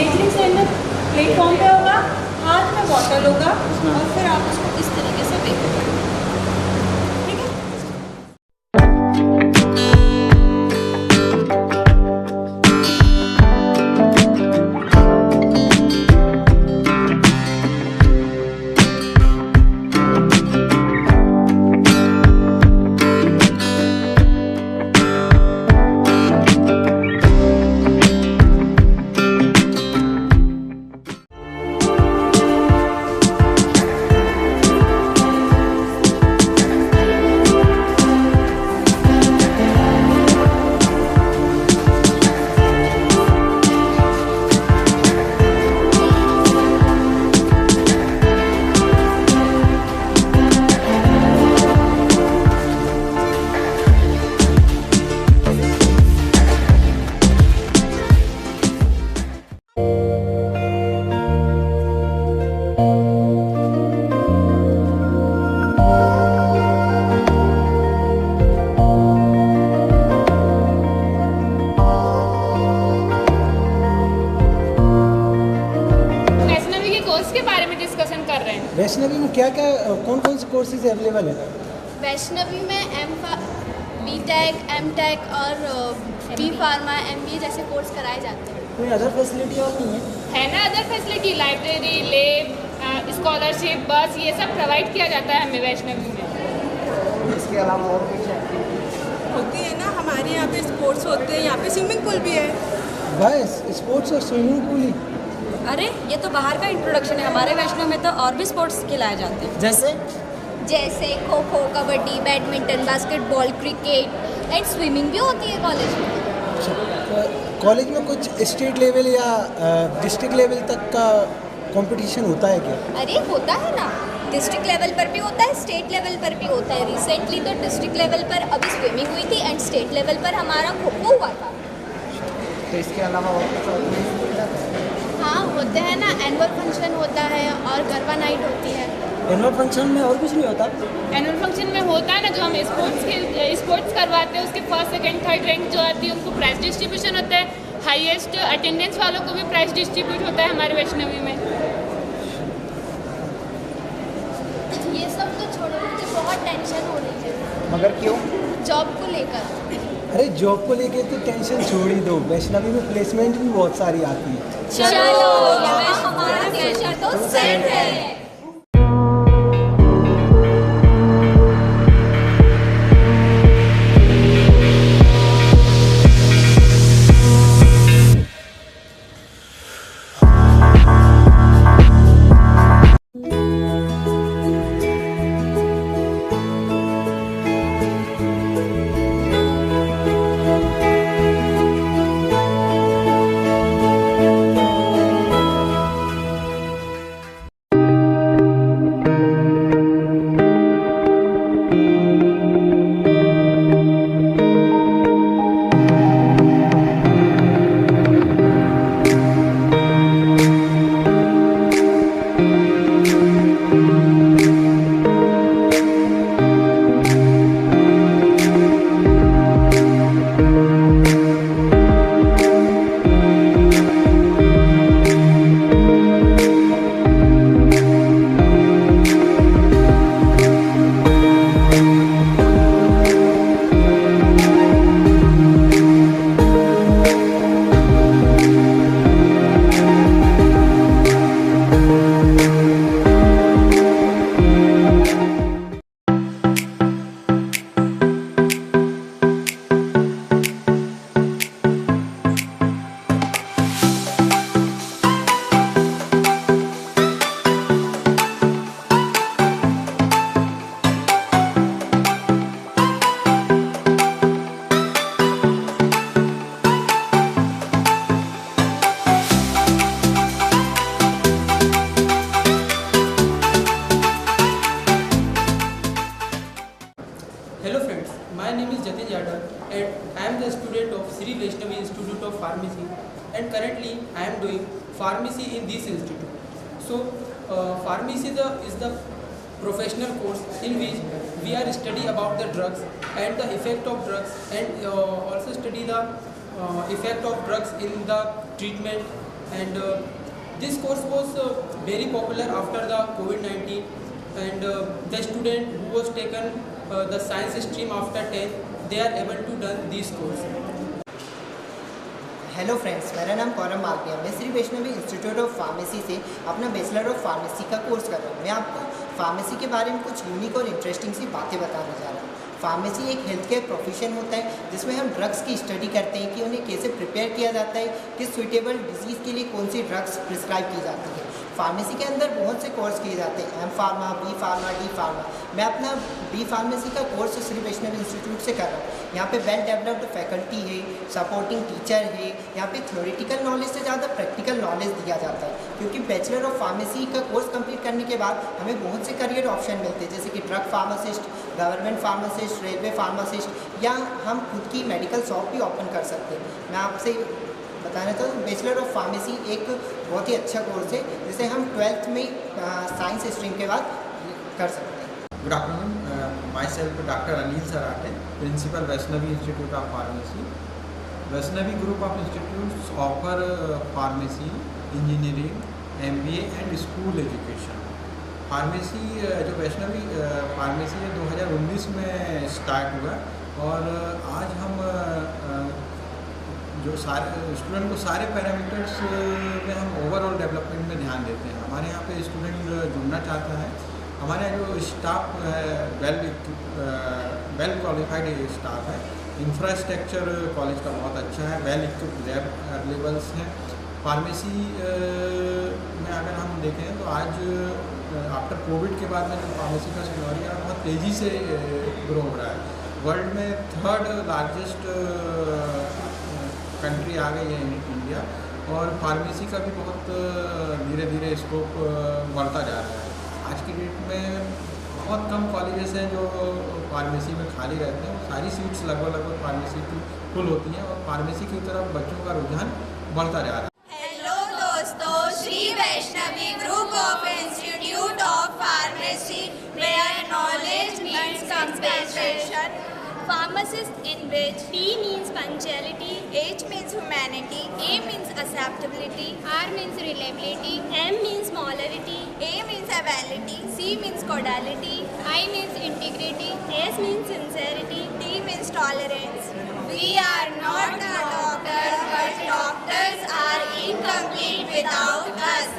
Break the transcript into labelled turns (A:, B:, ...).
A: Imaging centre platform पे होगा, हाथ में बॉटल होगा और फिर आप उसको इस तरीके से वेव करेंगे। ठीक है।
B: के बारे में डिस्कशन कर रहे हैं।
C: वैष्णवी में क्या क्या कौन कौन से कोर्सेज अवेलेबल है?
D: वैष्णवी में बीटेक, एमटेक और बी फार्मा, एमबीए जैसे कोर्स कराए जाते हैं।
C: कोई अदर फैसिलिटी और नहीं है?
B: ना other facility, library, lab, scholarship, बस, ये सब प्रोवाइड किया जाता है हमें वैष्णवी में।
C: इसके अलावा और कुछ
A: होती है ना, हमारे यहाँ पे स्पोर्ट्स होते हैं, यहाँ पे स्विमिंग पूल भी है।
C: बस स्पोर्ट्स और स्विमिंग पूल ही?
E: अरे ये तो बाहर का इंट्रोडक्शन है, हमारे वैष्णव में तो और भी स्पोर्ट्स खिलाए जाते हैं।
D: जैसे kho kho, kabaddi, badminton, basketball, cricket and swimming भी होती है कॉलेज में।
C: कॉलेज में कुछ स्टेट लेवल या डिस्ट्रिक्ट लेवल तक का कंपटीशन होता है क्या?
D: अरे होता है ना, डिस्ट्रिक्ट लेवल पर भी होता है, स्टेट लेवल पर भी होता है। रिसेंटली तो डिस्ट्रिक्ट लेवल पर अभी स्विमिंग हुई थी एंड स्टेट लेवल पर हमारा खो खो हुआ था।
C: तो इसके अलावा और कुछ और नहीं?
D: हाँ होते हैं ना, एनुअल फंक्शन होता है और गरबा नाइट होती है।
C: एनुअल फंक्शन में और कुछ नहीं होता?
B: एनुअल फंक्शन में होता है ना, जो हम स्पोर्ट्स करवाते हैं, उसके फर्स्ट सेकंड थर्ड रैंक जो आती है उनको प्राइज डिस्ट्रीब्यूशन होता है। हाईएस्ट अटेंडेंस वालों को भी प्राइज डिस्ट्रीब्यूट होता है हमारे वैष्णवी में।
D: ये सब तो छोड़ो, मुझे बहुत टेंशन हो रही है।
C: मगर क्यों?
D: जॉब को लेकर।
C: अरे जॉब को लेके तो टेंशन छोड़ ही दो, वैष्णवी में प्लेसमेंट भी बहुत सारी आती है।
D: चलो यहाँ हमारा फ्यूचर तो सेट है।
F: Pharmacy, and currently I am doing pharmacy in this institute. So pharmacy is the professional course in which we are study about the drugs and the effect of drugs, and also study the effect of drugs in the treatment and this course was very popular after the COVID-19, and the student who was taken the science stream after 10th, they are able to done this course.
G: Hello friends, मेरा नाम कौरम मालविया। मैं Shri Vaishnavi institute of pharmacy से अपना bachelor of pharmacy का course कर रहा हूँ। मैं आपको फार्मेसी के बारे में कुछ यूनिक और इंटरेस्टिंग सी बातें बताने जा रहा हूँ। फार्मेसी एक हेल्थ केयर प्रोफेशन होता है जिसमें हम ड्रग्स की स्टडी करते हैं कि उन्हें कैसे प्रिपेयर किया जाता है, किस सुइटेबल डिजीज़ के लिए कौन सी ड्रग्स प्रिस्क्राइब की जाती है। फार्मेसी के अंदर बहुत से कोर्स किए जाते हैं, M pharma, B pharma, D pharma. मैं अपना बी फार्मेसी का कोर्स श्री वैष्णव इंस्टीट्यूट से कर रहा हूँ। यहाँ पे वेल डेवलप्ड फैकल्टी है, सपोर्टिंग टीचर है। यहाँ पे थ्योरेटिकल नॉलेज से ज़्यादा प्रैक्टिकल नॉलेज दिया जाता है, क्योंकि बैचलर ऑफ फार्मेसी का कोर्स कंप्लीट करने के बाद हमें बहुत से करियर ऑप्शन मिलते हैं, जैसे कि drug pharmacist, government pharmacist, railway pharmacist, या हम खुद की मेडिकल शॉप भी ओपन कर सकते हैं। मैं आपसे बताना चाहता हूँ बैचलर ऑफ फार्मेसी एक बहुत ही अच्छा कोर्स है जिसे हम 12th में साइंस स्ट्रीम के बाद कर सकते हैं।
H: Good afternoon. Myself Dr. Anil Sarate, Principal Vaishnavi Institute of Pharmacy. Vaishnavi Group of Institutes offer pharmacy, engineering, MBA and school education. Pharmacy जो वैष्णवी फार्मेसी है 2019 में स्टार्ट हुआ, और आज हम जो सारे स्टूडेंट को सारे पैरामीटर्स में हम ओवरऑल डेवलपमेंट में ध्यान देते हैं। हमारे यहाँ पे स्टूडेंट जुड़ना चाहता है, हमारे यहाँ जो स्टाफ है वेल क्वालिफाइड स्टाफ है, इंफ्रास्ट्रक्चर कॉलेज का बहुत अच्छा है, वेल इक्विप्ड लैब अवेलेबल्स हैं। फार्मेसी में अगर हम देखें तो आज आफ्टर कोविड के बाद में जो फार्मेसी का सेक्टर है बहुत तेज़ी से ग्रो हो रहा है। वर्ल्ड में 3rd लार्जेस्ट कंट्री आ गई है इंडिया, और फार्मेसी का भी बहुत धीरे धीरे स्कोप बढ़ता जा रहा है। आज की डेट में बहुत कम कॉलेजेस हैं जो फार्मेसी में खाली रहते हैं, सारी सीट्स लगभग फार्मेसी की फुल होती हैं, और फार्मेसी की तरफ बच्चों का रुझान बढ़ता जा रहा है।
D: हेलो दोस्तों, Shri Vaishnavi group of institute of pharmacy where knowledge means concentration, pharmacist in which P means punctuality, H means humanity, A means acceptability, R means reliability, M means molarity, A means ability, C means causality, I means integrity, S means sincerity, T means tolerance. We are not the doctors, but doctors are incomplete without us.